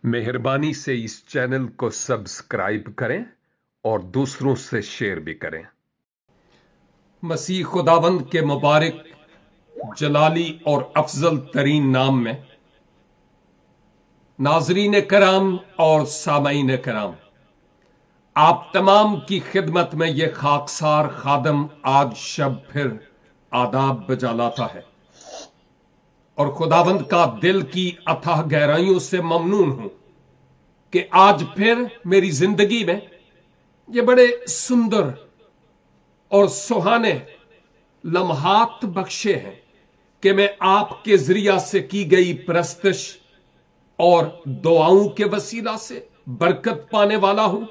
मेहरबानी से इस चैनल को सब्सक्राइब करें और दूसरों से शेयर भी करें। मसीह खुदाबंद के मुबारक, जलाली और अफजल तरीन नाम में नाजरीन कराम और सामईन कराम, आप तमाम की खिदमत में यह खाकसार खादम आज शब फिर आदाब बजा लाता है और खुदाबंद का दिल की अथाह गहराइयों से ममनून हूं कि आज फिर मेरी जिंदगी में ये बड़े सुंदर और सुहाने लम्हात बख्शे हैं कि मैं आपके जरिया से की गई प्रस्तश और दुआओं के वसीला से बरकत पाने वाला हूं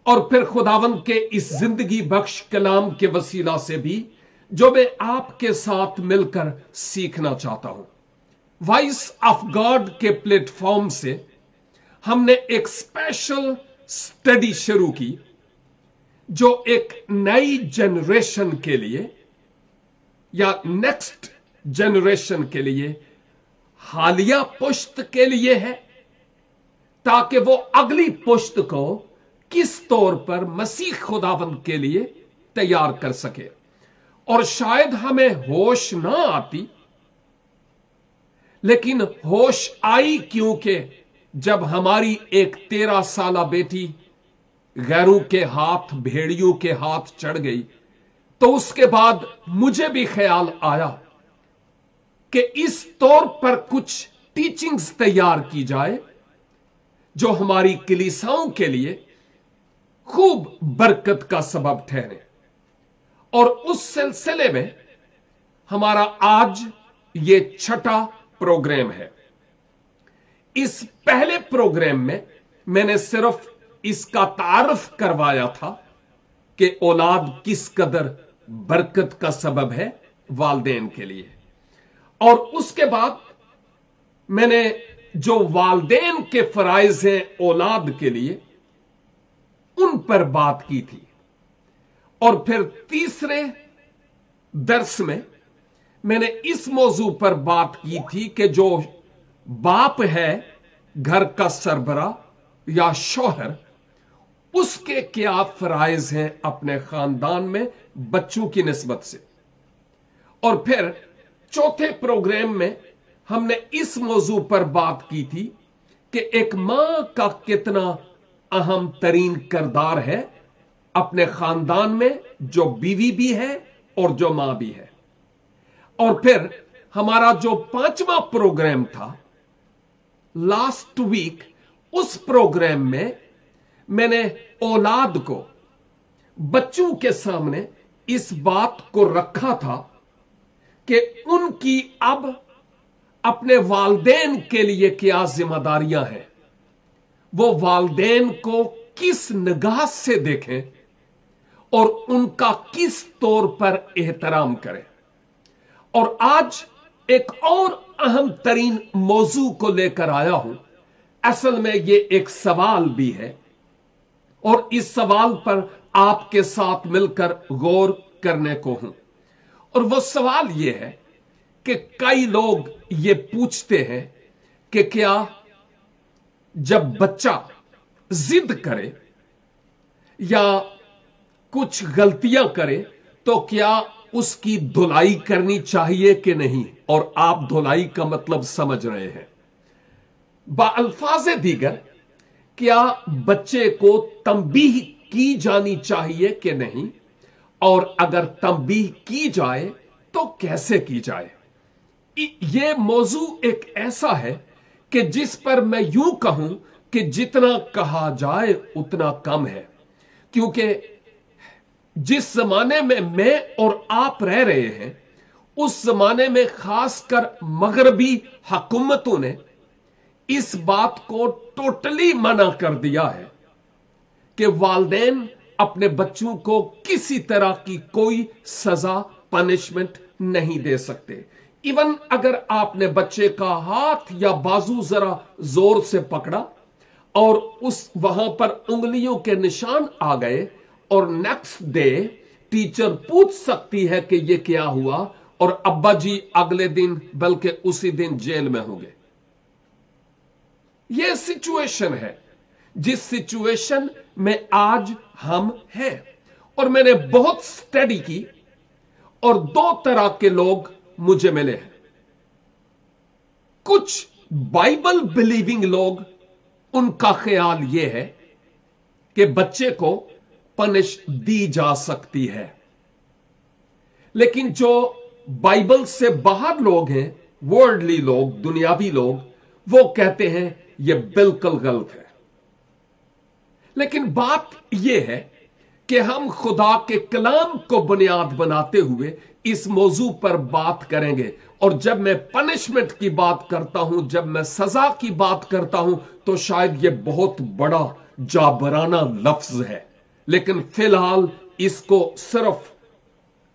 और फिर खुदावंद के इस जिंदगी बख्श कलाम के वसीला से भी जो मैं आपके साथ मिलकर सीखना चाहता हूं। वॉइस ऑफ गॉड के प्लेटफॉर्म से हमने एक स्पेशल स्टडी शुरू की जो एक नई जनरेशन के लिए या नेक्स्ट जनरेशन के लिए हालिया पुश्त के लिए है, ताकि वो अगली पुश्त को किस तौर पर मसीह खुदाबंद के लिए तैयार कर सके। और शायद हमें होश ना आती, लेकिन होश आई क्योंकि जब हमारी एक 13 साला बेटी गैरों के हाथ, भेड़ियों के हाथ चढ़ गई, तो उसके बाद मुझे भी ख्याल आया कि इस तौर पर कुछ टीचिंग्स तैयार की जाए जो हमारी कलीसियाओं के लिए खूब बरकत का सबब ठहरे। और उस सिलसिले में हमारा आज ये छठा प्रोग्राम है। इस पहले प्रोग्राम में मैंने सिर्फ इसका तारफ करवाया था कि औलाद किस कदर बरकत का सबब है वालदेन के लिए, और उसके बाद मैंने जो वालदेन के फराइज हैं औलाद के लिए उन पर बात की थी। और फिर तीसरे दर्स में मैंने इस मौजू पर बात की थी कि जो बाप है घर का सरबरा या शौहर, उसके क्या फराइज हैं अपने खानदान में बच्चों की निस्बत से। और फिर चौथे प्रोग्राम में हमने इस मौजू पर बात की थी कि एक मां का कितना अहम तरीन किरदार है अपने खानदान में, जो बीवी भी है और जो मां भी है। और फिर हमारा जो पांचवा प्रोग्राम था लास्ट वीक, उस प्रोग्राम में मैंने औलाद को बच्चों के सामने इस बात को रखा था कि उनकी अब अपने वालदेन के लिए क्या जिम्मेदारियां हैं, वो वालदेन को किस निगाह से देखें और उनका किस तौर पर एहतराम करें। और आज एक और अहम तरीन मौजू को लेकर आया हूं। असल में ये एक सवाल भी है और इस सवाल पर आपके साथ मिलकर गौर करने को हूं। और वो सवाल ये है कि कई लोग ये पूछते हैं कि क्या जब बच्चा जिद करे या कुछ गलतियां करे तो क्या उसकी धुलाई करनी चाहिए कि नहीं। और आप धुलाई का मतलब समझ रहे हैं। बाअल्फाज़े दीगर, क्या बच्चे को तंबीह की जानी चाहिए कि नहीं, और अगर तंबीह की जाए तो कैसे की जाए। यह मौजू एक ऐसा है कि जिस पर मैं यूं कहूं कि जितना कहा जाए उतना कम है, क्योंकि जिस जमाने में मैं और आप रह रहे हैं उस जमाने में खासकर मगरबी हुकूमतों ने इस बात को टोटली मना कर दिया है कि वालिदैन अपने बच्चों को किसी तरह की कोई सजा, पनिशमेंट नहीं दे सकते। इवन अगर आपने बच्चे का हाथ या बाजू जरा जोर से पकड़ा और वहां पर उंगलियों के निशान आ गए और नेक्स्ट डे टीचर पूछ सकती है कि यह क्या हुआ, और अब्बा जी अगले दिन बल्कि उसी दिन जेल में होंगे। यह सिचुएशन है जिस सिचुएशन में आज हम हैं। और मैंने बहुत स्टडी की और दो तरह के लोग मुझे मिले हैं। कुछ बाइबल बिलीविंग लोग, उनका ख्याल यह है कि बच्चे को पनिश दी जा सकती है, लेकिन जो बाइबल से बाहर लोग हैं, वर्ल्डली लोग, दुनियावी लोग, वो कहते हैं यह बिल्कुल गलत है। लेकिन बात यह है कि हम खुदा के कलाम को बुनियाद बनाते हुए इस मौजू पर बात करेंगे। और जब मैं पनिशमेंट की बात करता हूं, जब मैं सजा की बात करता हूं, तो शायद यह बहुत बड़ा जाबराना लफ्ज है, लेकिन फिलहाल इसको सिर्फ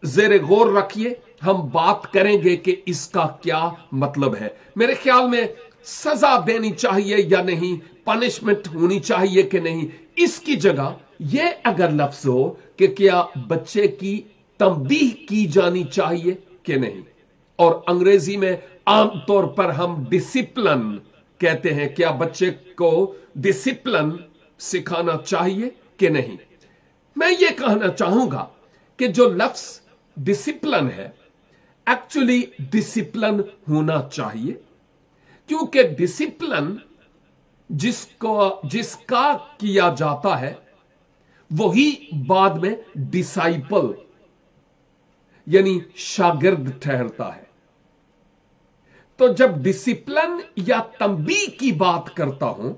जेर गौर रखिए। हम बात करेंगे कि इसका क्या मतलब है। मेरे ख्याल में सजा देनी चाहिए या नहीं, पनिशमेंट होनी चाहिए कि नहीं, इसकी जगह यह अगर लफ्ज हो कि क्या बच्चे की तंबीह की जानी चाहिए कि नहीं। और अंग्रेजी में आमतौर पर हम डिसिप्लिन कहते हैं, क्या बच्चे को डिसिप्लिन सिखाना चाहिए कि नहीं। मैं ये कहना चाहूंगा कि जो लफ्ज डिसिप्लिन है, एक्चुअली डिसिप्लिन होना चाहिए, क्योंकि डिसिप्लिन जिसका किया जाता है वही बाद में डिसाइपल यानी शागिर्द ठहरता है। तो जब डिसिप्लिन या तंबीह की बात करता हूं,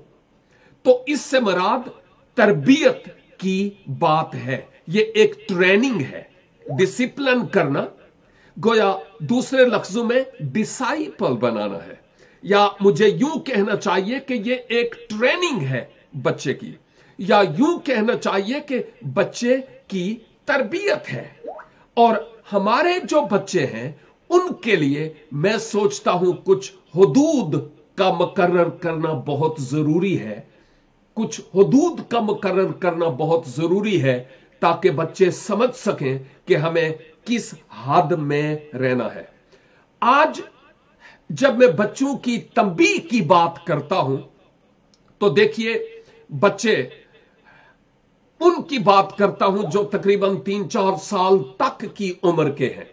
तो इससे मुराद तरबियत की बात है। यह एक ट्रेनिंग है। डिसिप्लिन करना गोया दूसरे लफ्जों में डिसाइपल बनाना है, या मुझे यूं कहना चाहिए कि यह एक ट्रेनिंग है बच्चे की, या यूं कहना चाहिए कि बच्चे की तरबियत है। और हमारे जो बच्चे हैं उनके लिए मैं सोचता हूं कुछ हुदूद का मुकर्रर करना बहुत जरूरी है। कुछ हुदूद का मुकर्रर करना बहुत जरूरी है, ताकि बच्चे समझ सकें कि हमें किस हद में रहना है। आज जब मैं बच्चों की तंबीह की बात करता हूं, तो देखिए, बच्चे उनकी बात करता हूं जो तकरीबन 3-4 साल तक की उम्र के हैं।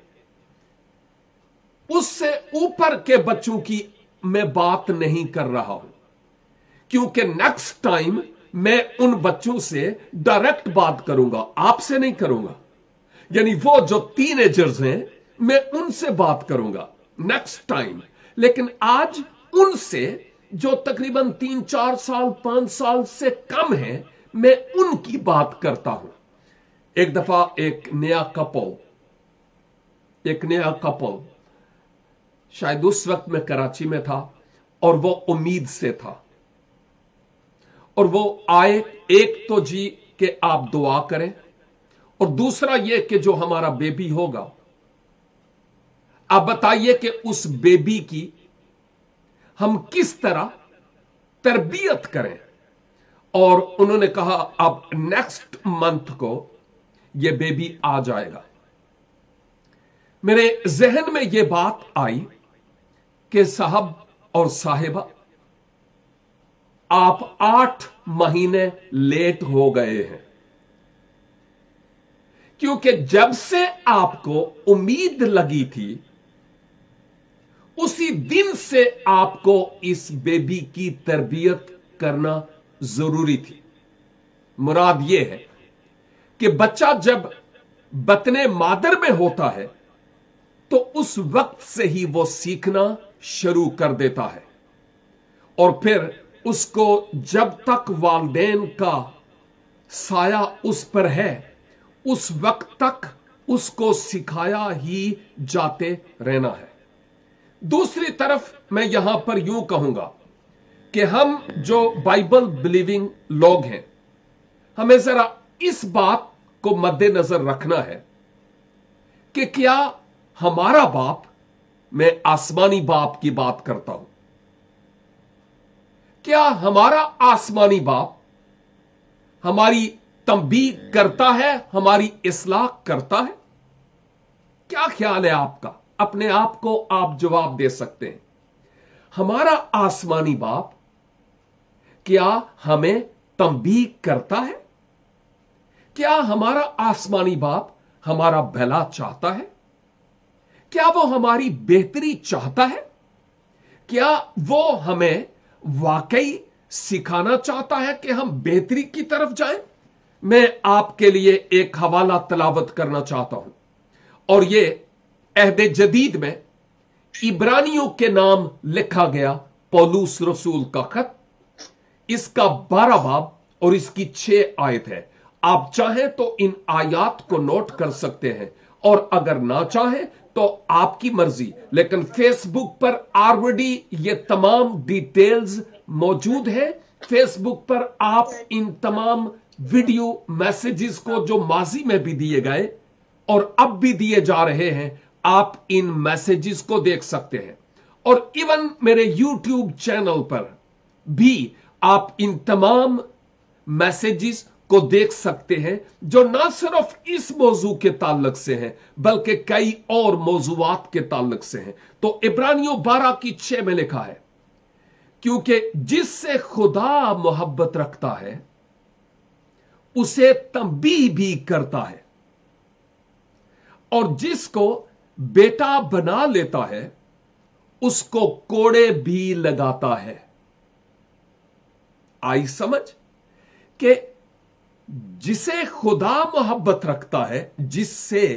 उससे ऊपर के बच्चों की मैं बात नहीं कर रहा हूं, क्योंकि नेक्स्ट टाइम मैं उन बच्चों से डायरेक्ट बात करूंगा, आपसे नहीं करूंगा। यानी वो जो टीनेजर्स हैं, मैं उनसे बात करूंगा नेक्स्ट टाइम। लेकिन आज उनसे जो तकरीबन 3-4 साल 5 साल से कम है, मैं उनकी बात करता हूं। एक दफा एक नया कपल शायद उस वक्त मैं कराची में था, और वो उम्मीद से था, और वो आए, एक तो जी कि आप दुआ करें, और दूसरा ये कि जो हमारा बेबी होगा, आप बताइए कि उस बेबी की हम किस तरह तरबियत करें। और उन्होंने कहा अब नेक्स्ट मंथ को यह बेबी आ जाएगा। मेरे जहन में यह बात आई कि साहब और साहिबा, आप 8 महीने लेट हो गए हैं, क्योंकि जब से आपको उम्मीद लगी थी, उसी दिन से आपको इस बेबी की तरबियत करना जरूरी थी। मुराद यह है कि बच्चा जब बतने मादर में होता है, तो उस वक्त से ही वो सीखना शुरू कर देता है, और फिर उसको जब तक वालिदैन का साया उस पर है, उस वक्त तक उसको सिखाया ही जाते रहना है। दूसरी तरफ मैं यहां पर यूं कहूंगा कि हम जो बाइबल बिलीविंग लोग हैं, हमें जरा इस बात को मद्देनजर रखना है कि क्या हमारा बाप, मैं आसमानी बाप की बात करता हूं, क्या हमारा आसमानी बाप हमारी तंबीह करता है, हमारी इस्लाह करता है? क्या ख्याल है आपका? अपने आप को आप जवाब दे सकते हैं। हमारा आसमानी बाप क्या हमें तंबीह करता है? क्या हमारा आसमानी बाप हमारा भला चाहता है? क्या वो हमारी बेहतरी चाहता है? क्या वो हमें वाकई सिखाना चाहता है कि हम बेहतरी की तरफ जाएं? मैं आपके लिए एक हवाला तलावत करना चाहता हूं, और ये अहद जदीद में इब्रानियों के नाम लिखा गया पौलुस रसूल का खत, इसका 12 बाब और इसकी 6 आयत है। आप चाहें तो इन आयात को नोट कर सकते हैं, और अगर ना चाहें तो आपकी मर्जी, लेकिन फेसबुक पर ऑलरेडी ये तमाम डिटेल्स मौजूद है। फेसबुक पर आप इन तमाम वीडियो मैसेजेस को, जो माजी में भी दिए गए और अब भी दिए जा रहे हैं, आप इन मैसेजेस को देख सकते हैं। और इवन मेरे यूट्यूब चैनल पर भी आप इन तमाम मैसेजेस को देख सकते हैं, जो ना सिर्फ इस मौजू के ताल्लुक से हैं, बल्कि कई और मौजूआत के ताल्लुक से हैं। तो इब्रानियों 12 की 6 में लिखा है, क्योंकि जिससे खुदा मोहब्बत रखता है उसे तंबीह भी करता है, और जिसको बेटा बना लेता है उसको कोड़े भी लगाता है। आई समझ कि जिसे खुदा मोहब्बत रखता है, जिससे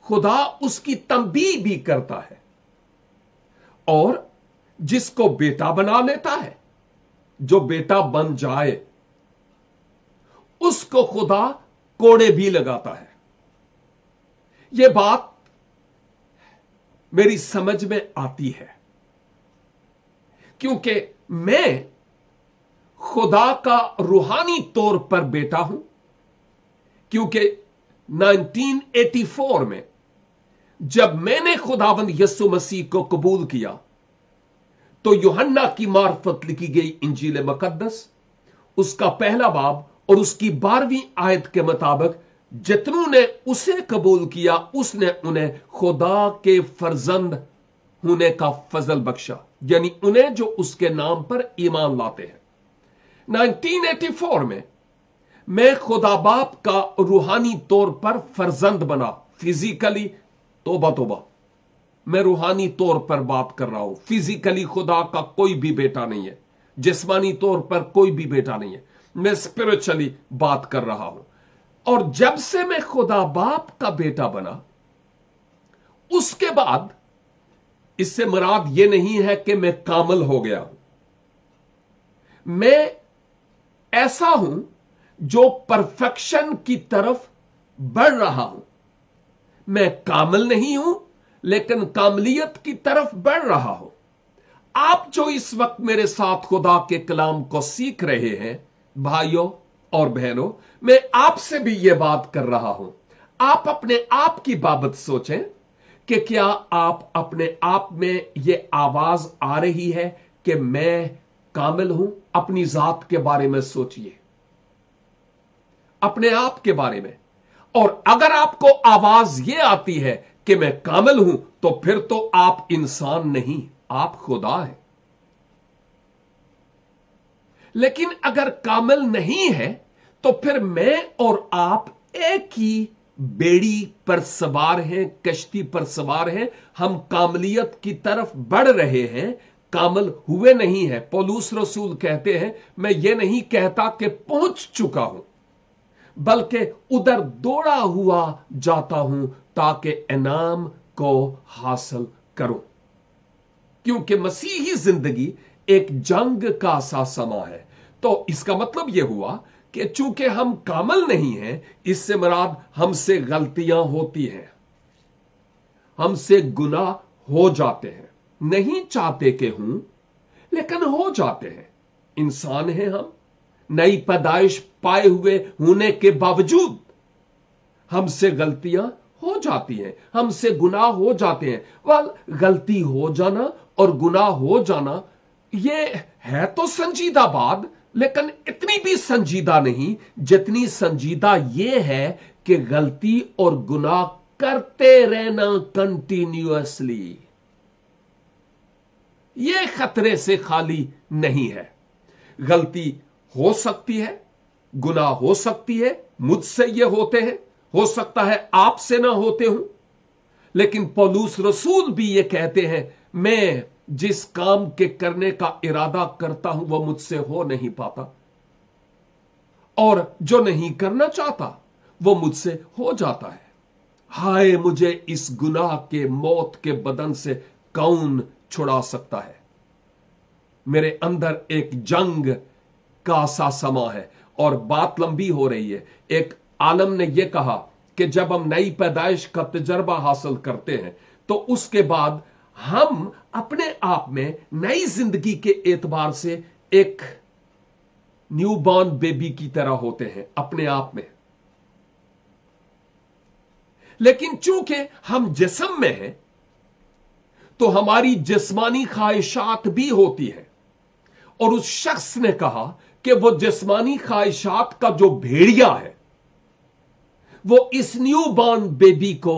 खुदा उसकी तंबीह भी करता है, और जिसको बेटा बना लेता है, जो बेटा बन जाए, उसको खुदा कोड़े भी लगाता है। यह बात मेरी समझ में आती है, क्योंकि मैं खुदा का रूहानी तौर पर बेटा हूं। क्योंकि 1984 में जब मैंने खुदावंद यीशु मसीह को कबूल किया, तो यूहन्ना की मार्फत लिखी गई इंजील मुकद्दस, उसका 1 बाब और उसकी 12वीं आयत के मुताबिक, जितनों ने उसे कबूल किया उसने उन्हें खुदा के फर्जंद होने का फजल बख्शा, यानी उन्हें जो उसके नाम पर ईमान लाते हैं। 1984 में मैं खुदा बाप का रूहानी तौर पर फर्जंद बना, फिजिकली। तोबा तोबा, मैं रूहानी तौर पर बात कर रहा हूं। फिजिकली खुदा का कोई भी बेटा नहीं है, जिस्मानी तौर पर कोई भी बेटा नहीं है, मैं स्पिरिचुअली बात कर रहा हूं। और जब से मैं खुदा बाप का बेटा बना, उसके बाद, इससे मुराद यह नहीं है कि मैं कामिल हो गया हूं, मैं ऐसा हूं जो परफेक्शन की तरफ बढ़ रहा हूं। मैं कामिल नहीं हूं, लेकिन कामलियत की तरफ बढ़ रहा हूं। आप जो इस वक्त मेरे साथ खुदा के कलाम को सीख रहे हैं, भाइयों और बहनों, मैं आपसे भी यह बात कर रहा हूं। आप अपने आप की बाबत सोचें कि क्या आप अपने आप में यह आवाज आ रही है कि मैं कामिल हूं? अपनी जात के बारे में सोचिए, अपने आप के बारे में। और अगर आपको आवाज यह आती है कि मैं कामिल हूं, तो फिर तो आप इंसान नहीं, आप खुदा हैं। लेकिन अगर कामिल नहीं है, तो फिर मैं और आप एक ही बेड़ी पर सवार हैं, कश्ती पर सवार हैं। हम कामलियत की तरफ बढ़ रहे हैं, कामिल हुए नहीं है। पौलुस रसूल कहते हैं, मैं ये नहीं कहता कि पहुंच चुका हूं, बल्कि उधर दौड़ा हुआ जाता हूं ताकि इनाम को हासिल करूं। क्योंकि मसीही जिंदगी एक जंग का सा समा है। तो इसका मतलब यह हुआ कि चूंकि हम कामिल नहीं हैं, इससे मुराद हमसे गलतियां होती हैं, हमसे गुनाह हो जाते हैं। नहीं चाहते कि हूं, लेकिन हो जाते हैं, इंसान हैं हम। नई पैदाइश पाए हुए होने के बावजूद हमसे गलतियां हो जाती हैं, हमसे गुनाह हो जाते हैं। वह गलती हो जाना और गुनाह हो जाना ये है तो संजीदा बात, लेकिन इतनी भी संजीदा नहीं जितनी संजीदा ये है कि गलती और गुनाह करते रहना कंटिन्यूअसली, ये खतरे से खाली नहीं है। गलती हो सकती है, गुनाह हो सकती है, मुझसे ये होते हैं, हो सकता है आपसे ना होते हूं, लेकिन पौलुस रसूल भी ये कहते हैं, मैं जिस काम के करने का इरादा करता हूं वह मुझसे हो नहीं पाता, और जो नहीं करना चाहता वो मुझसे हो जाता है। हाय, मुझे इस गुनाह के मौत के बदन से कौन छुड़ा सकता है। मेरे अंदर एक जंग का सा समा है, और बात लंबी हो रही है। एक आलम ने यह कहा कि जब हम नई पैदाइश का तजर्बा हासिल करते हैं तो उसके बाद हम अपने आप में नई जिंदगी के एतबार से एक न्यूबॉर्न बेबी की तरह होते हैं अपने आप में। लेकिन चूंकि हम जिस्म में हैं तो हमारी जिस्मानी ख्वाहिशात भी होती है, और उस शख्स ने कहा कि वो जिस्मानी ख्वाहिशात का जो भेड़िया है वो इस न्यूबॉर्न बेबी को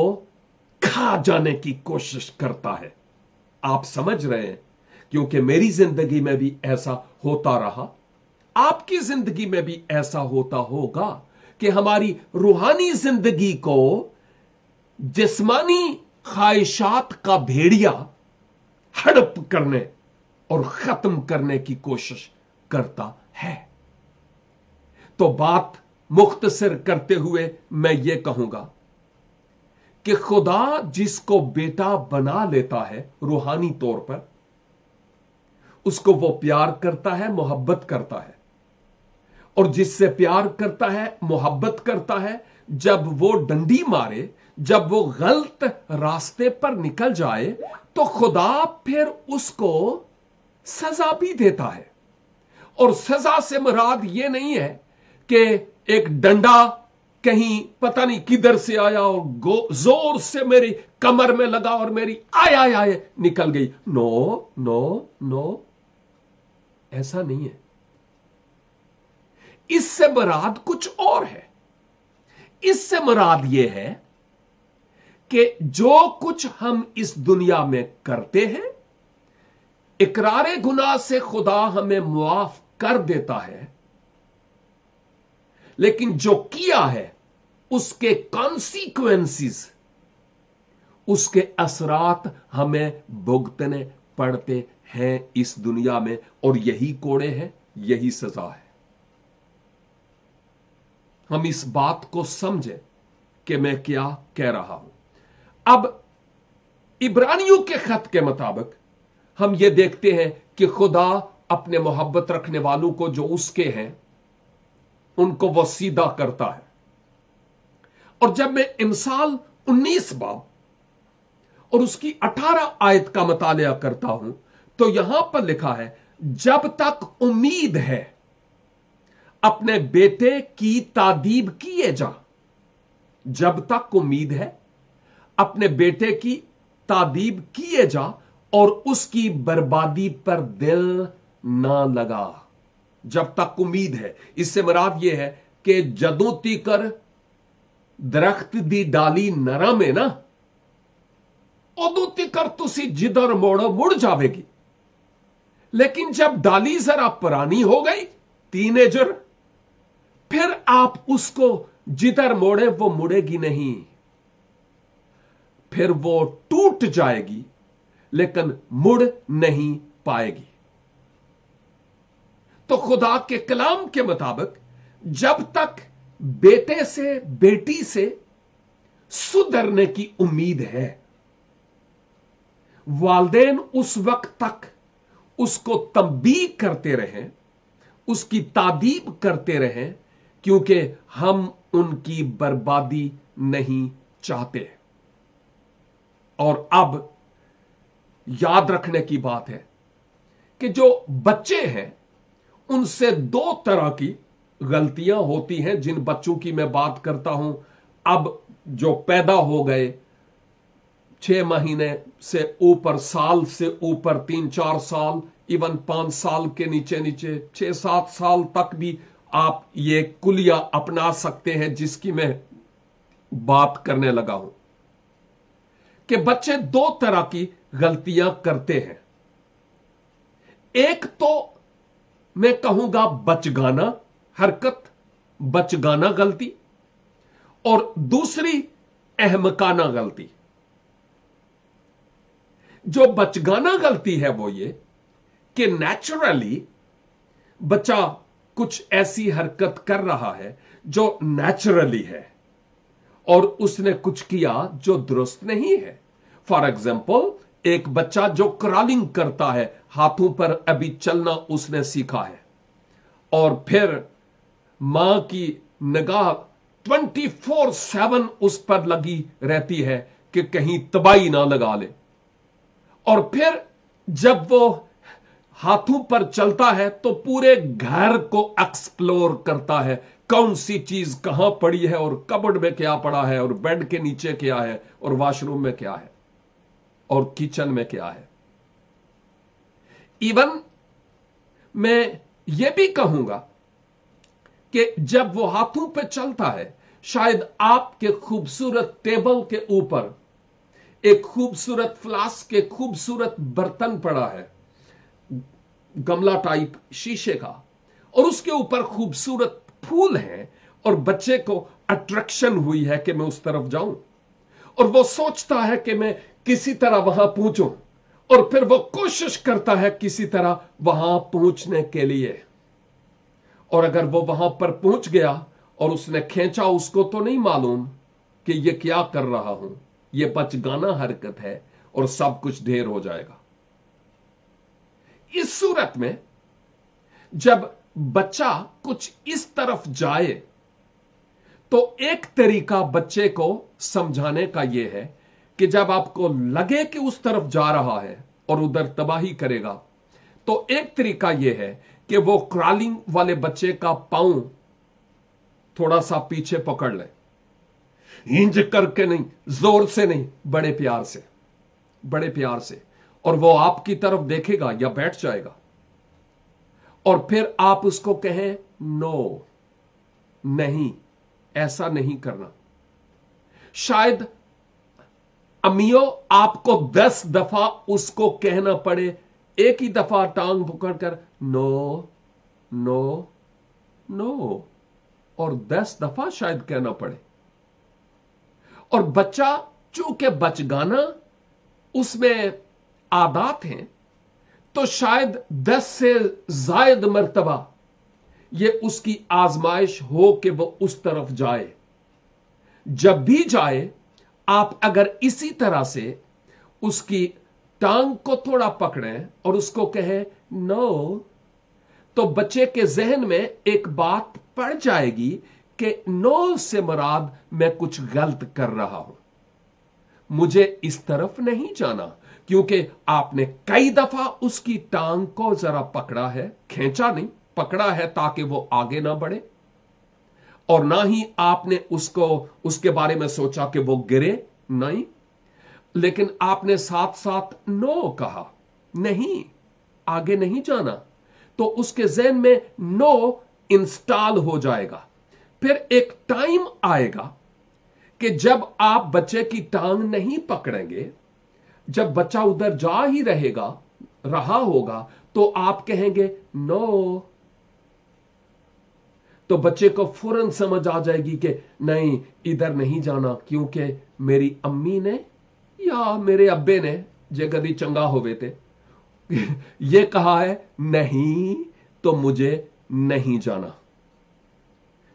खा जाने की कोशिश करता है। आप समझ रहे हैं, क्योंकि मेरी जिंदगी में भी ऐसा होता रहा, आपकी जिंदगी में भी ऐसा होता होगा कि हमारी रूहानी जिंदगी को जिस्मानी ख्वाहिशात का भेड़िया हड़प करने और खत्म करने की कोशिश करता है। तो बात मुख्तसर करते हुए मैं ये कहूंगा कि खुदा जिसको बेटा बना लेता है रूहानी तौर पर, उसको वो प्यार करता है, मोहब्बत करता है, और जिससे प्यार करता है, मोहब्बत करता है, जब वो डंडी मारे, जब वो गलत रास्ते पर निकल जाए तो खुदा फिर उसको सजा भी देता है। और सजा से मुराद ये नहीं है कि एक डंडा कहीं पता नहीं किधर से आया और जोर से मेरी कमर में लगा और मेरी आय आय आय निकल गई। नो नो नो, ऐसा नहीं है। इससे मुराद कुछ और है। इससे मुराद यह है कि जो कुछ हम इस दुनिया में करते हैं, इकरारे गुनाह से खुदा हमें मुआफ कर देता है, लेकिन जो किया है उसके कॉन्सिक्वेंसेस, उसके असरात हमें भुगतने पड़ते हैं इस दुनिया में, और यही कोड़े हैं, यही सजा है। हम इस बात को समझें कि मैं क्या कह रहा हूं। अब इब्रानियों के खत के मुताबिक हम ये देखते हैं कि खुदा अपने मोहब्बत रखने वालों को, जो उसके हैं, उनको वो सीधा करता है। और जब मैं इमसाल 19 बाब और उसकी 18 आयत का मुतालिया करता हूं तो यहां पर लिखा है, जब तक उम्मीद है अपने बेटे की तादीब किए जा। जब तक उम्मीद है अपने बेटे की तादीब किए जा और उसकी बर्बादी पर दिल ना लगा। जब तक उम्मीद है, इससे मुराद यह है कि जदों तीकर दरख्त दी डाली नरम है ना, उदों तीकर तुसी जिधर मोड़ो मुड़ जावेगी। लेकिन जब डाली जरा पुरानी हो गई, टीनेजर, फिर आप उसको जिधर मोड़े वो मुड़ेगी नहीं, फिर वो टूट जाएगी लेकिन मुड़ नहीं पाएगी। तो खुदा के कलाम के मुताबिक जब तक बेटे से, बेटी से सुधरने की उम्मीद है, वालिदैन उस वक्त तक उसको तंबीह करते रहें, उसकी तादीब करते रहें, क्योंकि हम उनकी बर्बादी नहीं चाहते। और अब याद रखने की बात है कि जो बच्चे हैं उनसे दो तरह की गलतियां होती हैं। जिन बच्चों की मैं बात करता हूं, अब जो पैदा हो गए 6 महीने से ऊपर, साल से ऊपर, 3-4 साल, इवन 5 साल के नीचे नीचे 6-7 साल तक भी आप ये कुलिया अपना सकते हैं जिसकी मैं बात करने लगा हूं कि बच्चे दो तरह की गलतियां करते हैं। एक तो मैं कहूंगा बचगाना हरकत, बचगाना गलती, और दूसरी अहमकाना गलती। जो बचगाना गलती है वो ये कि नेचुरली बच्चा कुछ ऐसी हरकत कर रहा है जो नेचुरली है और उसने कुछ किया जो दुरुस्त नहीं है। फॉर एग्जाम्पल, एक बच्चा जो क्रॉलिंग करता है, हाथों पर अभी चलना उसने सीखा है, और फिर मां की निगाह 24/7 उस पर लगी रहती है कि कहीं तबाही ना लगा ले, और फिर जब वो हाथों पर चलता है तो पूरे घर को एक्सप्लोर करता है, कौन सी चीज कहां पड़ी है, और कबर्ड में क्या पड़ा है, और बेड के नीचे क्या है, और वॉशरूम में क्या है, और किचन में क्या है। इवन मैं यह भी कहूंगा कि जब वो हाथों पे चलता है, शायद आपके खूबसूरत टेबल के ऊपर एक खूबसूरत फ्लास्क के खूबसूरत बर्तन पड़ा है, गमला टाइप शीशे का, और उसके ऊपर खूबसूरत फूल हैं, और बच्चे को अट्रैक्शन हुई है कि मैं उस तरफ जाऊं, और वो सोचता है कि मैं किसी तरह वहां पहुंचूं, और फिर वो कोशिश करता है किसी तरह वहां पहुंचने के लिए। और अगर वो वहां पर पहुंच गया और उसने खींचा, उसको तो नहीं मालूम कि ये क्या कर रहा हूं, ये बचगाना हरकत है, और सब कुछ ढेर हो जाएगा। इस सूरत में जब बच्चा कुछ इस तरफ जाए तो एक तरीका बच्चे को समझाने का यह है कि जब आपको लगे कि उस तरफ जा रहा है और उधर तबाही करेगा, तो एक तरीका यह है कि वो क्रॉलिंग वाले बच्चे का पांव थोड़ा सा पीछे पकड़ ले, हिंज करके नहीं, जोर से नहीं, बड़े प्यार से, बड़े प्यार से, और वो आपकी तरफ देखेगा या बैठ जाएगा, और फिर आप उसको कहें नो, नहीं, ऐसा नहीं करना। शायद अमियो आपको 10 दफा उसको कहना पड़े, एक ही दफा टांग पकड़कर नो नो नो, और 10 दफा शायद कहना पड़े। और बच्चा चूंकि बचगाना उसमें आदत हैं, तो शायद 10 से जायद मर्तबा ये उसकी आजमाइश हो कि वो उस तरफ जाए। जब भी जाए, आप अगर इसी तरह से उसकी टांग को थोड़ा पकड़ें और उसको कहें नो, तो बच्चे के जहन में एक बात पड़ जाएगी कि नो से मुराद मैं कुछ गलत कर रहा हूं, मुझे इस तरफ नहीं जाना, क्योंकि आपने कई दफा उसकी टांग को जरा पकड़ा है, खींचा नहीं, पकड़ा है ताकि वो आगे ना बढ़े, और ना ही आपने उसको उसके बारे में सोचा कि वो गिरे, नहीं, लेकिन आपने साथ साथ नो कहा, नहीं, आगे नहीं जाना, तो उसके ज़हन में नो इंस्टॉल हो जाएगा। फिर एक टाइम आएगा कि जब आप बच्चे की टांग नहीं पकड़ेंगे, जब बच्चा उधर जा ही रहा होगा, तो आप कहेंगे नो, तो बच्चे को फौरन समझ आ जाएगी कि नहीं, इधर नहीं जाना, क्योंकि मेरी अम्मी ने या मेरे अब्बे ने जे कदी चंगा होवे थे ये कहा है, नहीं तो मुझे नहीं जाना।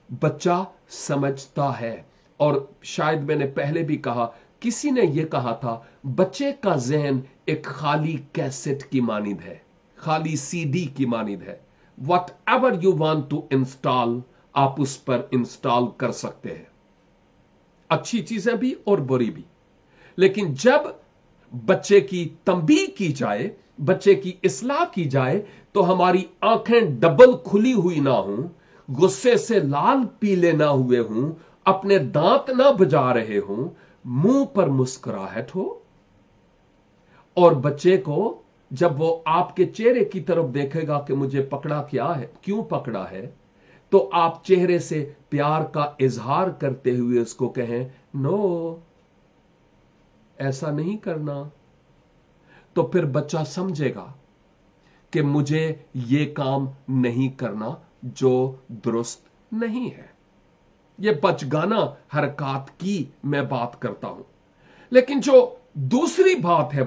बच्चा समझता है, और शायद मैंने पहले भी कहा, किसी ने यह कहा था, बच्चे का जहन एक खाली कैसेट की मानिंद है, खाली सीडी की मानिंद है। Whatever you want to install, आप उस पर इंस्टॉल कर सकते हैं, अच्छी चीजें भी और बुरी भी। लेकिन जब बच्चे की तंबीह की जाए बच्चे की इस्लाह की जाए तो हमारी आंखें डबल खुली हुई ना हो, गुस्से से लाल पीले ना हुए हों, अपने दांत ना बजा रहे हों, मुंह पर मुस्कुराहट हो। और बच्चे को जब वो आपके चेहरे की तरफ देखेगा कि मुझे पकड़ा क्या है, क्यों पकड़ा है, तो आप चेहरे से प्यार का इजहार करते हुए उसको कहें, नो ऐसा नहीं करना। तो फिर बच्चा समझेगा कि मुझे ये काम नहीं करना जो दुरुस्त नहीं है। ये बचगाना हरकत की मैं बात करता हूं। लेकिन जो दूसरी बात है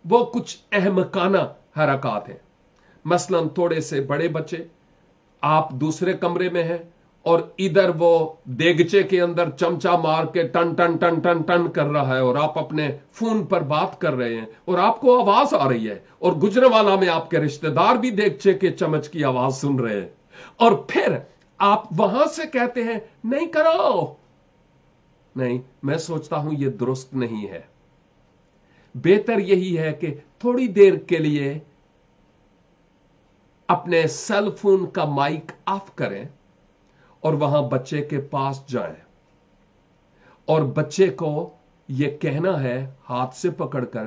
वो कुछ अहमकाना हरकत है। मसलन थोड़े से बड़े बच्चे, आप दूसरे कमरे में हैं और इधर वो देगचे के अंदर चमचा मार के टन टन टन टन टन कर रहा है और आप अपने फोन पर बात कर रहे हैं और आपको आवाज आ रही है और गुजरवाला में आपके रिश्तेदार भी देगचे के चम्मच की आवाज सुन रहे हैं, और फिर आप वहां से कहते हैं नहीं करो। नहीं, मैं सोचता हूं यह दुरुस्त नहीं है। बेहतर यही है कि थोड़ी देर के लिए अपने सेल फोन का माइक ऑफ करें और वहां बच्चे के पास जाएं और बच्चे को यह कहना है हाथ से पकड़कर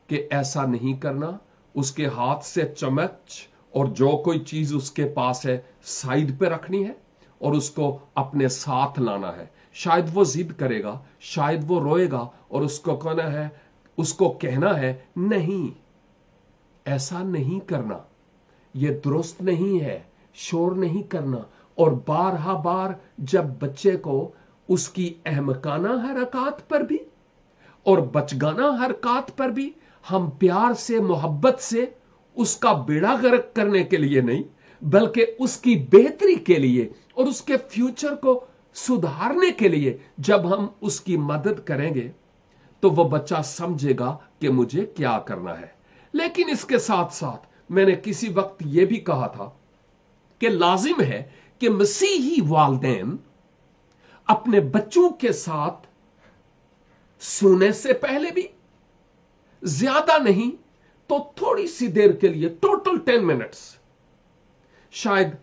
कि ऐसा नहीं करना। उसके हाथ से चम्मच और जो कोई चीज उसके पास है साइड पे रखनी है और उसको अपने साथ लाना है। शायद वो जिद करेगा, शायद वो रोएगा और उसको कहना है नहीं, ऐसा नहीं करना, यह दुरुस्त नहीं है, शोर नहीं करना। और बारहा बार जब बच्चे को उसकी अहमकाना हरकत पर भी और बचगाना हरकत पर भी हम प्यार से मोहब्बत से उसका बेड़ा गर्क करने के लिए नहीं, बल्कि उसकी बेहतरी के लिए और उसके फ्यूचर को सुधारने के लिए जब हम उसकी मदद करेंगे तो वह बच्चा समझेगा कि मुझे क्या करना है। लेकिन इसके साथ साथ मैंने किसी वक्त यह भी कहा था कि लाजिम है कि मसीही वालिदैन अपने बच्चों के साथ सोने से पहले भी ज्यादा नहीं तो थोड़ी सी देर के लिए, टोटल 10 मिनट्स, शायद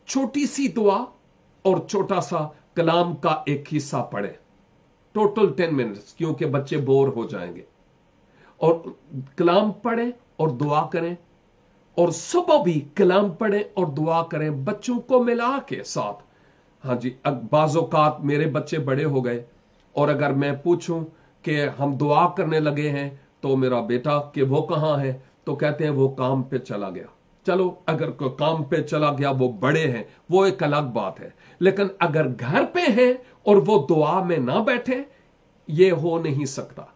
छोटी सी दुआ और छोटा सा कलाम का एक हिस्सा पढ़े। टोटल 10 मिनट्स, क्योंकि बच्चे बोर हो जाएंगे। और कलाम पढ़े और दुआ करें, और सुबह भी कलाम पढ़ें और दुआ करें बच्चों को मिला के साथ। हाँ जी, बाज़ोकात मेरे बच्चे बड़े हो गए और अगर मैं पूछूं कि हम दुआ करने लगे हैं तो मेरा बेटा कि वो कहां है, तो कहते हैं वो काम पे चला गया। चलो, अगर कोई काम पे चला गया, वो बड़े हैं, वो एक अलग बात है। लेकिन अगर घर पे हैं और वो दुआ में ना बैठे, ये हो नहीं सकता।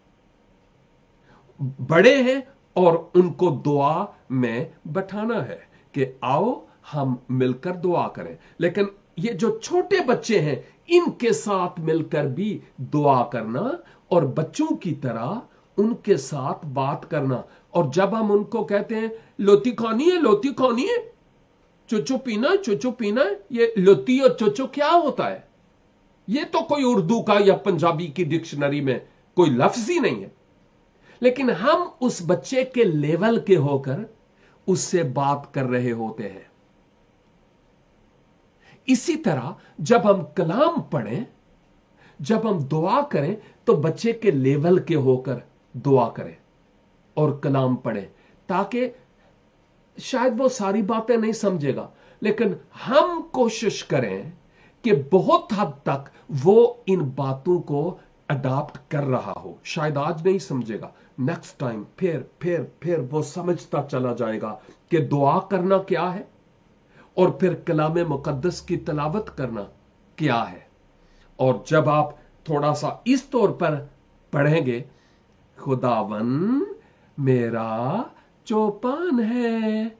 बड़े हैं और उनको दुआ में बैठाना है कि आओ हम मिलकर दुआ करें। लेकिन ये जो छोटे बच्चे हैं, इनके साथ मिलकर भी दुआ करना और बच्चों की तरह उनके साथ बात करना। और जब हम उनको कहते हैं लोती खानी है, लोती खानी है, चुचू पीना है, चुचू पीना है, ये लोती और चुचू क्या होता है? ये तो कोई उर्दू का या पंजाबी की डिक्शनरी में कोई लफ्ज ही नहीं है। लेकिन हम उस बच्चे के लेवल के होकर उससे बात कर रहे होते हैं। इसी तरह जब हम कलाम पढ़ें, जब हम दुआ करें, तो बच्चे के लेवल के होकर दुआ करें और कलाम पढ़ें, ताकि शायद वो सारी बातें नहीं समझेगा, लेकिन हम कोशिश करें कि बहुत हद तक वो इन बातों को अडॉप्ट कर रहा हो। शायद आज नहीं समझेगा, नेक्स्ट टाइम फिर वो समझता चला जाएगा कि दुआ करना क्या है और फिर कलाम मुकद्दस की तिलावत करना क्या है। और जब आप थोड़ा सा इस तौर पर पढ़ेंगे, खुदावन मेरा चौपान है,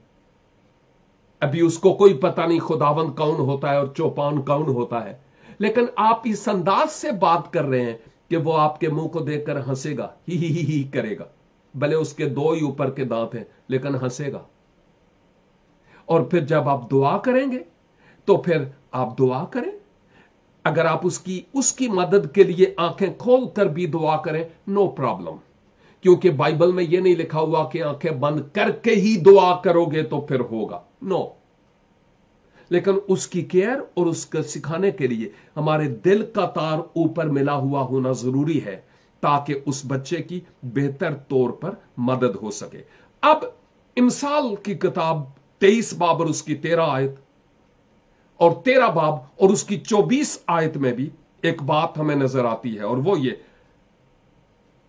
अभी उसको कोई पता नहीं खुदावन कौन होता है और चौपान कौन होता है, लेकिन आप इस अंदाज से बात कर रहे हैं कि वो आपके मुंह को देखकर हंसेगा, ही करेगा, भले उसके 2 ही ऊपर के दांत हैं लेकिन हंसेगा। और फिर जब आप दुआ करेंगे तो फिर आप दुआ करें। अगर आप उसकी मदद के लिए आंखें खोल कर भी दुआ करें, नो प्रॉब्लम, क्योंकि बाइबल में यह नहीं लिखा हुआ कि आंखें बंद करके ही दुआ करोगे तो फिर होगा, नो। लेकिन उसकी केयर और उसको सिखाने के लिए हमारे दिल का तार ऊपर मिला हुआ होना जरूरी है, ताकि उस बच्चे की बेहतर तौर पर मदद हो सके। अब इमसाल की किताब 23 बाब और उसकी 13 आयत और 13 बाब और उसकी 24 आयत में भी एक बात हमें नजर आती है, और वो ये,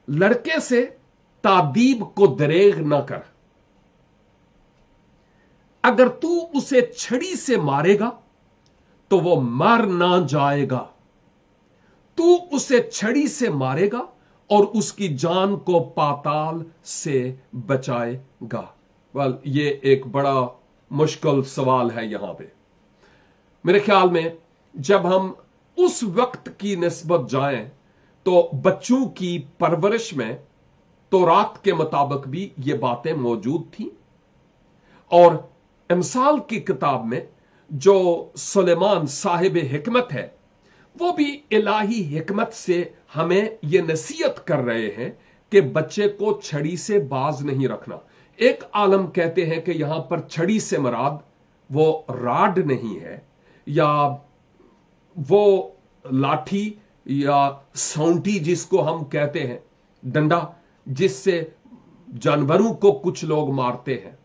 लड़के से तादीब को दरेग न कर, अगर तू उसे छड़ी से मारेगा तो वो मर ना जाएगा। तू उसे छड़ी से मारेगा और उसकी जान को पाताल से बचाएगा। वेल, ये एक बड़ा मुश्किल सवाल है यहां पे। मेरे ख्याल में जब हम उस वक्त की निस्बत जाएं तो बच्चों की परवरिश में तौरात के मुताबिक भी ये बातें मौजूद थी, और इमसाल की किताब में जो सुलेमान साहिब हिकमत है वो भी इलाही हिकमत से हमें यह नसीहत कर रहे हैं कि बच्चे को छड़ी से बाज नहीं रखना। एक आलम कहते हैं कि यहां पर छड़ी से मराद वो राड नहीं है, या वो लाठी या सौंटी जिसको हम कहते हैं, डंडा जिससे जानवरों को कुछ लोग मारते हैं,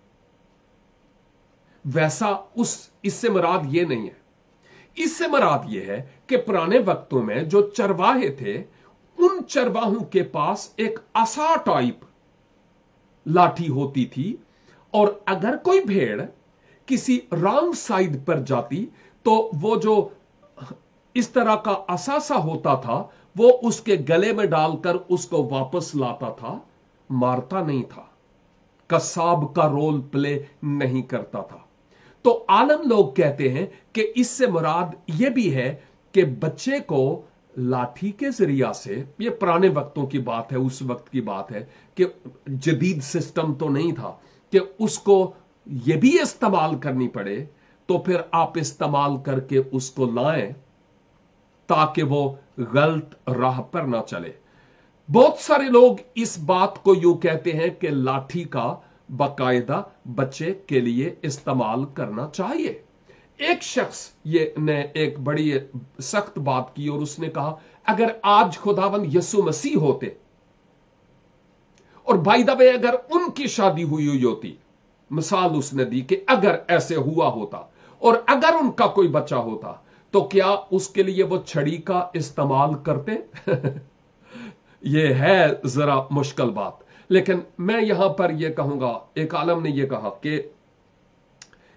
वैसा इससे मराद ये नहीं है। इससे मराद ये है कि पुराने वक्तों में जो चरवाहे थे, उन चरवाहों के पास एक असा टाइप लाठी होती थी, और अगर कोई भेड़ किसी रॉन्ग साइड पर जाती तो वो जो इस तरह का असासा होता था वो उसके गले में डालकर उसको वापस लाता था, मारता नहीं था, कसाब का रोल प्ले नहीं करता था। तो आलम लोग कहते हैं कि इससे मुराद यह भी है कि बच्चे को लाठी के जरिया से, यह पुराने वक्तों की बात है, उस वक्त की बात है कि जदीद सिस्टम तो नहीं था कि उसको यह भी इस्तेमाल करनी पड़े, तो फिर आप इस्तेमाल करके उसको लाएं ताकि वो गलत राह पर ना चले। बहुत सारे लोग इस बात को यूं कहते हैं कि लाठी का बाकायदा बच्चे के लिए इस्तेमाल करना चाहिए। एक शख्स ये ने एक बड़ी सख्त बात की और उसने कहा, अगर आज खुदावंद यीशु मसीह होते और बाय द वे अगर उनकी शादी हुई होती, मिसाल उसने दी कि अगर ऐसे हुआ होता और अगर उनका कोई बच्चा होता तो क्या उसके लिए वो छड़ी का इस्तेमाल करते? ये है जरा मुश्किल बात। लेकिन मैं यहां पर यह कहूंगा, एक आलम ने यह कहा कि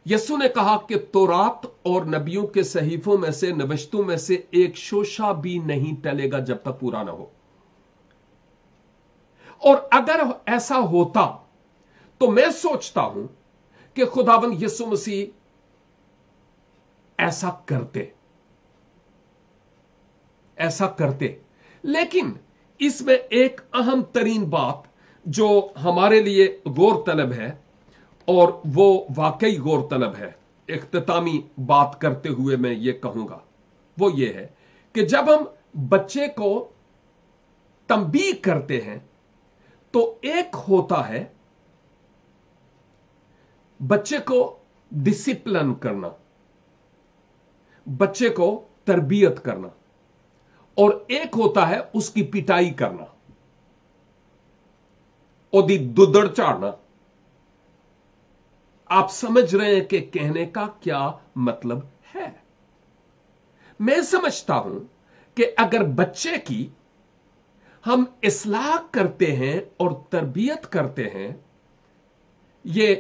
यीशु ने कहा कि तौरात और नबियों के सहीफों में से, नविश्तों में से एक शोशा भी नहीं टलेगा जब तक पूरा ना हो। और अगर ऐसा होता तो मैं सोचता हूं कि खुदावंद यीशु मसीह ऐसा करते। लेकिन इसमें एक अहम तरीन बात जो हमारे लिए गौर तलब है, और वो वाकई गौर तलब है, इख्तितामी बात करते हुए मैं ये कहूंगा, वो ये है कि जब हम बच्चे को तंबीह करते हैं तो एक होता है बच्चे को डिसिप्लिन करना, बच्चे को तरबियत करना, और एक होता है उसकी पिटाई करना, ओदी दुदड़ चाड़ना। आप समझ रहे हैं कि कहने का क्या मतलब है? मैं समझता हूं कि अगर बच्चे की हम इस्लाह करते हैं और तरबियत करते हैं, ये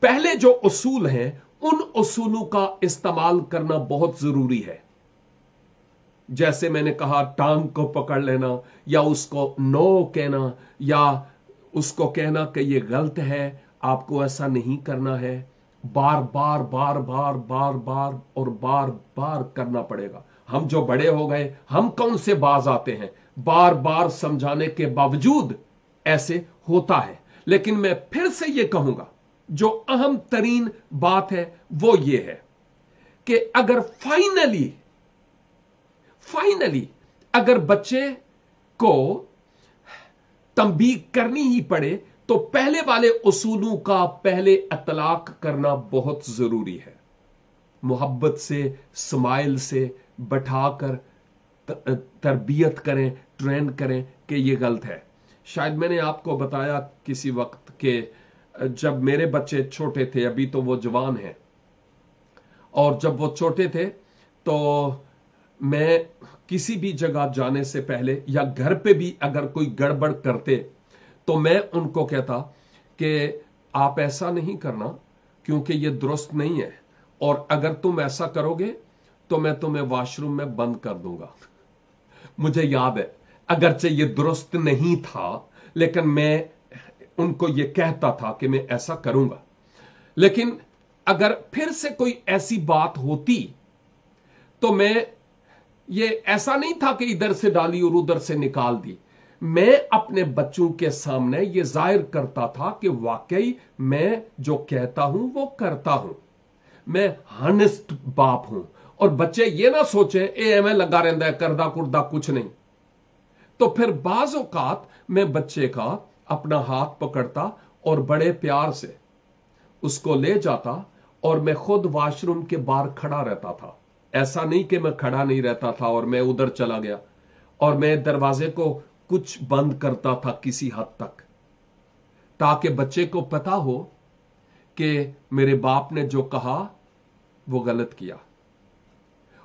पहले जो उसूल हैं उन उसूलों का इस्तेमाल करना बहुत जरूरी है। जैसे मैंने कहा, टांग को पकड़ लेना, या उसको नो कहना, या उसको कहना कि ये गलत है, आपको ऐसा नहीं करना है, बार बार बार बार बार बार और बार बार करना पड़ेगा। हम जो बड़े हो गए, हम कौन से बाज आते हैं? बार बार समझाने के बावजूद ऐसे होता है। लेकिन मैं फिर से ये कहूंगा, जो अहम तरीन बात है वो ये है कि अगर फाइनली अगर बच्चे को तंबीह करनी ही पड़े तो पहले वाले उसूलों का पहले इतलाक करना बहुत जरूरी है। मोहब्बत से, स्माइल से बैठाकर तरबियत करें, ट्रेन करें कि ये गलत है। शायद मैंने आपको बताया किसी वक्त के जब मेरे बच्चे छोटे थे, अभी तो वो जवान हैं, और जब वो छोटे थे तो मैं किसी भी जगह जाने से पहले या घर पे भी अगर कोई गड़बड़ करते तो मैं उनको कहता कि आप ऐसा नहीं करना क्योंकि ये दुरुस्त नहीं है, और अगर तुम ऐसा करोगे तो मैं तुम्हें वॉशरूम में बंद कर दूंगा। मुझे याद है, अगरचे ये दुरुस्त नहीं था, लेकिन मैं उनको ये कहता था कि मैं ऐसा करूंगा। लेकिन अगर फिर से कोई ऐसी बात होती तो मैं, ये ऐसा नहीं था कि इधर से डाली और उधर से निकाल दी, मैं अपने बच्चों के सामने ये जाहिर करता था कि वाकई मैं जो कहता हूं वो करता हूं, मैं हॉनेस्ट बाप हूं। और बच्चे ये ना सोचे ए मैं लगा रहता है, करदा कुर्दा कुछ नहीं। तो फिर बाज औकात मैं बच्चे का अपना हाथ पकड़ता और बड़े प्यार से उसको ले जाता और मैं खुद वॉशरूम के बाहर खड़ा रहता था। ऐसा नहीं कि मैं खड़ा नहीं रहता था और मैं उधर चला गया, और मैं दरवाजे को कुछ बंद करता था किसी हद तक, ताकि बच्चे को पता हो कि मेरे बाप ने जो कहा वो गलत किया।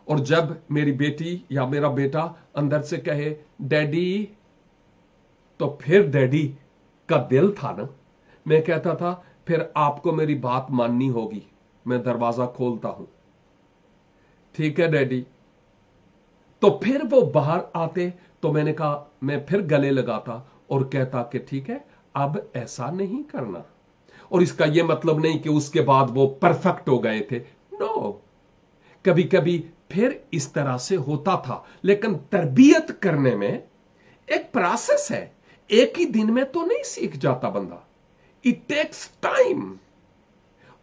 और जब मेरी बेटी या मेरा बेटा अंदर से कहे डैडी, तो फिर डैडी का दिल था ना, मैं कहता था फिर आपको मेरी बात माननी होगी, मैं दरवाजा खोलता हूं, ठीक है डैडी। तो फिर वो बाहर आते तो मैंने कहा, मैं फिर गले लगाता और कहता कि ठीक है अब ऐसा नहीं करना। और इसका यह मतलब नहीं कि उसके बाद वो परफेक्ट हो गए थे, नो, कभी कभी फिर इस तरह से होता था। लेकिन तरबियत करने में एक प्रोसेस है, एक ही दिन में तो नहीं सीख जाता बंदा, इट टेक्स टाइम।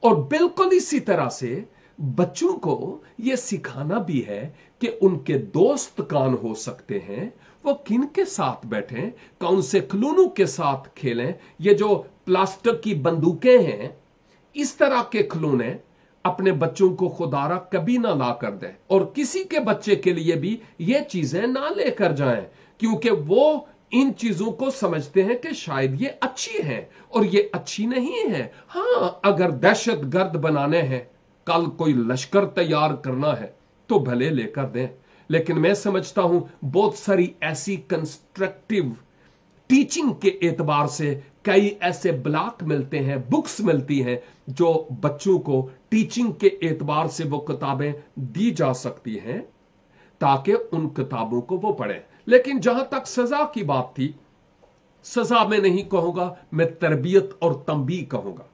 और बिल्कुल इसी तरह से बच्चों को यह सिखाना भी है कि उनके दोस्त कौन हो सकते हैं, वो किन के साथ बैठें, कौन से खिलौनों के साथ खेलें। ये जो प्लास्टिक की बंदूकें हैं, इस तरह के खिलौने अपने बच्चों को खुदारा कभी ना ला कर दें, और किसी के बच्चे के लिए भी ये चीजें ना लेकर जाएं, क्योंकि वो इन चीजों को समझते हैं कि शायद ये अच्छी है और ये अच्छी नहीं है। हां, अगर दहशत गर्द बनाने हैं, कल कोई लश्कर तैयार करना है तो भले लेकर दें। लेकिन मैं समझता हूं बहुत सारी ऐसी कंस्ट्रक्टिव टीचिंग के एतबार से कई ऐसे ब्लॉक मिलते हैं, बुक्स मिलती हैं जो बच्चों को टीचिंग के एतबार से वो किताबें दी जा सकती हैं ताकि उन किताबों को वो पढ़ें। लेकिन जहां तक सजा की बात थी, सजा मैं नहीं कहूंगा, मैं तरबियत और तंबीह कहूंगा।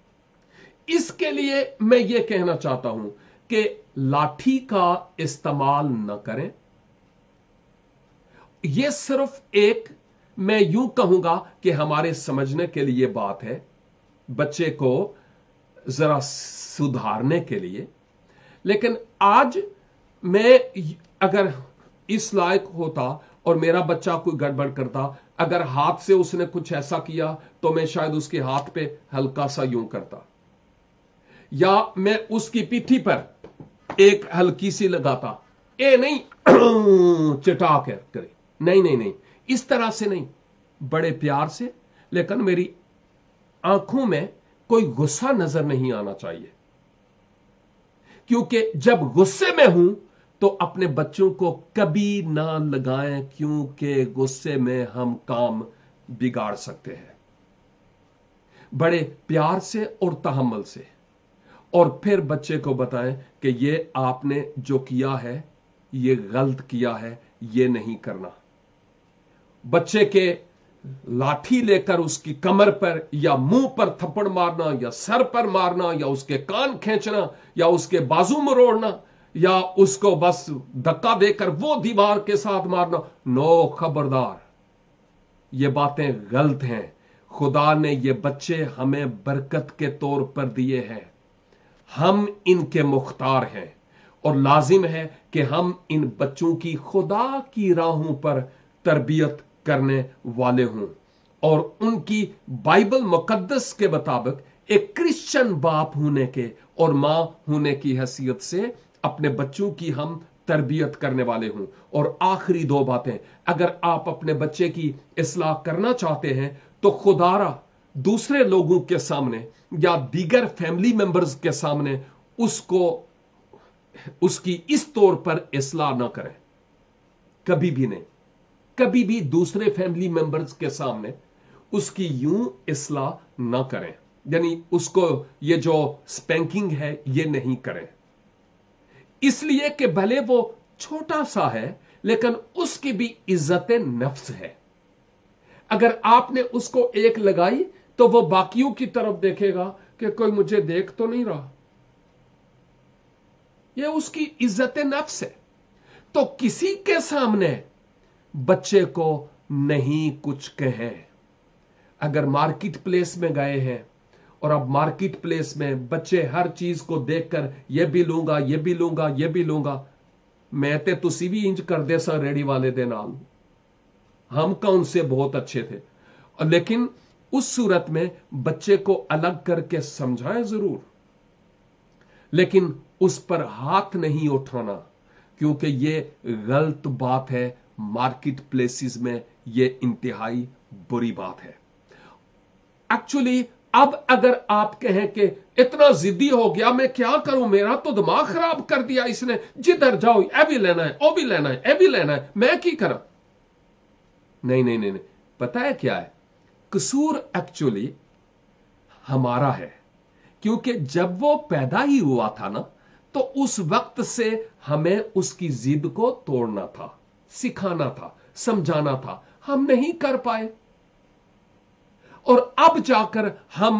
इसके लिए मैं ये कहना चाहता हूं कि लाठी का इस्तेमाल न करें। यह सिर्फ एक, मैं यूं कहूंगा कि हमारे समझने के लिए बात है, बच्चे को जरा सुधारने के लिए। लेकिन आज मैं अगर इस लायक होता और मेरा बच्चा कोई गड़बड़ करता, अगर हाथ से उसने कुछ ऐसा किया तो मैं शायद उसके हाथ पे हल्का सा यूं करता, या मैं उसकी पीठी पर एक हल्की सी लगाता, ए नहीं चटा कर करे, नहीं नहीं नहीं, इस तरह से नहीं, बड़े प्यार से। लेकिन मेरी आंखों में कोई गुस्सा नजर नहीं आना चाहिए, क्योंकि जब गुस्से में हूं तो अपने बच्चों को कभी ना लगाएं, क्योंकि गुस्से में हम काम बिगाड़ सकते हैं। बड़े प्यार से और तहम्मुल से, और फिर बच्चे को बताएं कि ये आपने जो किया है ये गलत किया है, ये नहीं करना। बच्चे के लाठी लेकर उसकी कमर पर या मुंह पर थप्पड़ मारना, या सर पर मारना, या उसके कान खींचना, या उसके बाजू मरोड़ना, या उसको बस धक्का देकर वो दीवार के साथ मारना, नो, खबरदार, ये बातें गलत हैं। खुदा ने ये बच्चे हमें बरकत के तौर पर दिए हैं, हम इनके मुख्तार हैं, और लाजिम है कि हम इन बच्चों की खुदा की राहों पर तरबियत करने वाले हों। और उनकी बाइबल मुकद्दस के मुताबिक एक क्रिश्चियन बाप होने के और मां होने की हैसियत से अपने बच्चों की हम तरबियत करने वाले हूं। और आखिरी दो बातें, अगर आप अपने बच्चे की इस्लाह करना चाहते हैं तो खुदारा दूसरे लोगों के सामने या दीगर फैमिली मेंबर्स के सामने उसकी इस तौर पर इस्लाह ना करें, कभी भी नहीं। कभी भी दूसरे फैमिली मेंबर्स के सामने उसकी यूं इस्लाह ना करें, यानी उसको ये जो स्पैंकिंग है ये नहीं करें, इसलिए कि भले वो छोटा सा है लेकिन उसकी भी इज्जत नफ्स है। अगर आपने उसको एक लगाई तो वो बाकियों की तरफ देखेगा कि कोई मुझे देख तो नहीं रहा, ये उसकी इज्जत नफ्स है। तो किसी के सामने बच्चे को नहीं कुछ कहें। अगर मार्केट प्लेस में गए हैं और अब मार्केट प्लेस में बच्चे हर चीज को देखकर ये भी लूंगा, ये भी लूंगा, ये भी लूंगा, मैं ते तुसी भी इंज कर दे सा रेडी वाले दे नाल, हम कौन से बहुत अच्छे थे। लेकिन उस सूरत में बच्चे को अलग करके समझाएं जरूर, लेकिन उस पर हाथ नहीं उठाना, क्योंकि ये गलत बात है। मार्केट प्लेसेस में ये इंतहाई बुरी बात है। एक्चुअली अब अगर आप कहें कि इतना जिद्दी हो गया, मैं क्या करूं, मेरा तो दिमाग खराब कर दिया इसने, जिधर जाओ ए भी लेना है, ओ भी लेना है, ए भी लेना है, मैं की करा। नहीं नहीं नहीं नहीं, पता है क्या है, कसूर एक्चुअली हमारा है, क्योंकि जब वो पैदा ही हुआ था ना, तो उस वक्त से हमें उसकी जिद को तोड़ना था, सिखाना था, समझाना था, हम नहीं कर पाए। और अब जाकर हम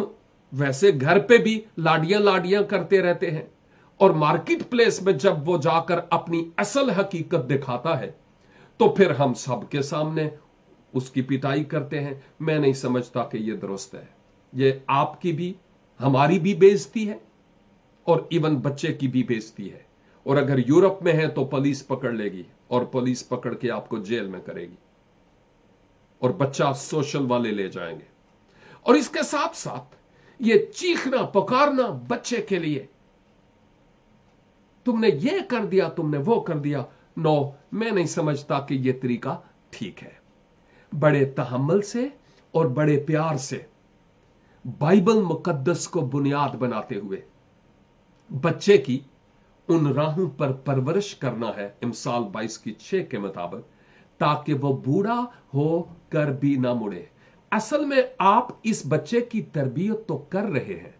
वैसे घर पे भी लाडियां लाडियां करते रहते हैं, और मार्केट प्लेस में जब वो जाकर अपनी असल हकीकत दिखाता है तो फिर हम सबके सामने उसकी पिटाई करते हैं। मैं नहीं समझता कि ये दुरुस्त है। ये आपकी भी, हमारी भी बेइज्जती है और इवन बच्चे की भी बेइज्जती है। और अगर यूरोप में है तो पुलिस पकड़ लेगी और पुलिस पकड़ के आपको जेल में करेगी और बच्चा सोशल वाले ले जाएंगे। और इसके साथ साथ ये चीखना पुकारना बच्चे के लिए, तुमने ये कर दिया, तुमने वो कर दिया, नो, मैं नहीं समझता कि ये तरीका ठीक है। बड़े तहम्मुल से और बड़े प्यार से बाइबल मुकद्दस को बुनियाद बनाते हुए बच्चे की उन राहों पर परवरिश करना है, इमसाल 22:6 के मुताबिक, ताकि वो बूढ़ा हो कर भी ना मुड़े। असल में आप इस बच्चे की तरबियत तो कर रहे हैं,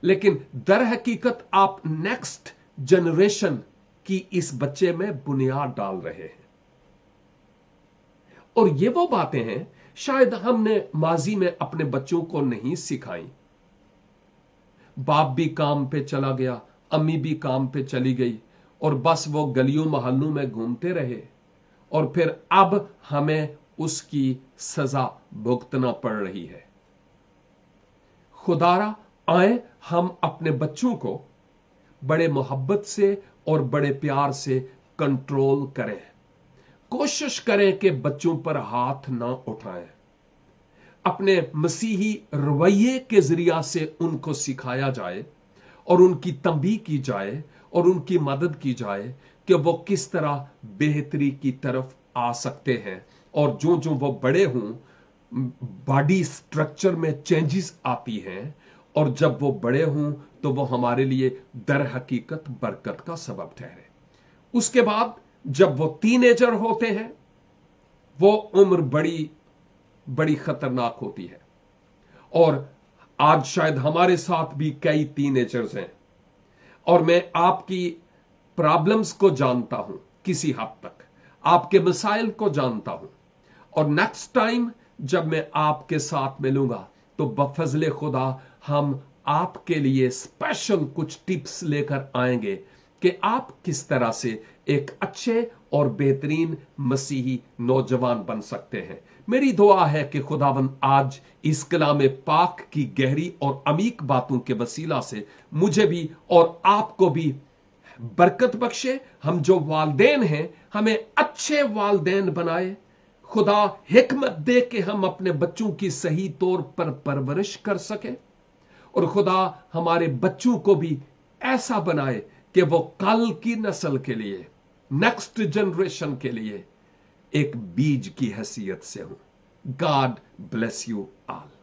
लेकिन दर हकीकत आप नेक्स्ट जनरेशन की इस बच्चे में बुनियाद डाल रहे हैं। और ये वो बातें हैं शायद हमने माजी में अपने बच्चों को नहीं सिखाई। बाप भी काम पे चला गया, अम्मी भी काम पे चली गई, और बस वो गलियों मोहल्लों में घूमते रहे, और फिर अब हमें उसकी सजा भुगतना पड़ रही है। खुदारा आए हम अपने बच्चों को बड़े मोहब्बत से और बड़े प्यार से कंट्रोल करें। कोशिश करें कि बच्चों पर हाथ ना उठाएं। अपने मसीही रवैये के जरिया से उनको सिखाया जाए और उनकी तंबीह की जाए और उनकी मदद की जाए कि वो किस तरह बेहतरी की तरफ आ सकते हैं। और जो जो वो बड़े हों, बॉडी स्ट्रक्चर में चेंजेस आती हैं, और जब वो बड़े हों तो वो हमारे लिए दर हकीकत बरकत का सबब ठहरे। उसके बाद जब वो टीनेजर होते हैं, वो उम्र बड़ी बड़ी खतरनाक होती है। और आज शायद हमारे साथ भी कई टीनेजर्स हैं, और मैं आपकी प्रॉब्लम्स को जानता हूं, किसी हद तक आपके मसाइल को जानता हूं। और नेक्स्ट टाइम जब मैं आपके साथ मिलूंगा तो बफजले खुदा हम आपके लिए स्पेशल कुछ टिप्स लेकर आएंगे कि आप किस तरह से एक अच्छे और बेहतरीन मसीही नौजवान बन सकते हैं। मेरी दुआ है कि खुदावंद आज इस कलाम पाक की गहरी और अमीक बातों के वसीला से मुझे भी और आपको भी बरकत बख्शे। हम जो वालदेन हैं, हमें अच्छे वालदेन बनाए, خدا حکمت دے کہ ہم اپنے بچوں کی صحیح طور پر پرورش کر سکیں، اور خدا ہمارے بچوں کو بھی ایسا بنائے کہ وہ کل کی نسل کے لیے، نیکسٹ جنریشن کے لیے ایک بیج کی حیثیت سے ہوں۔ God bless you all.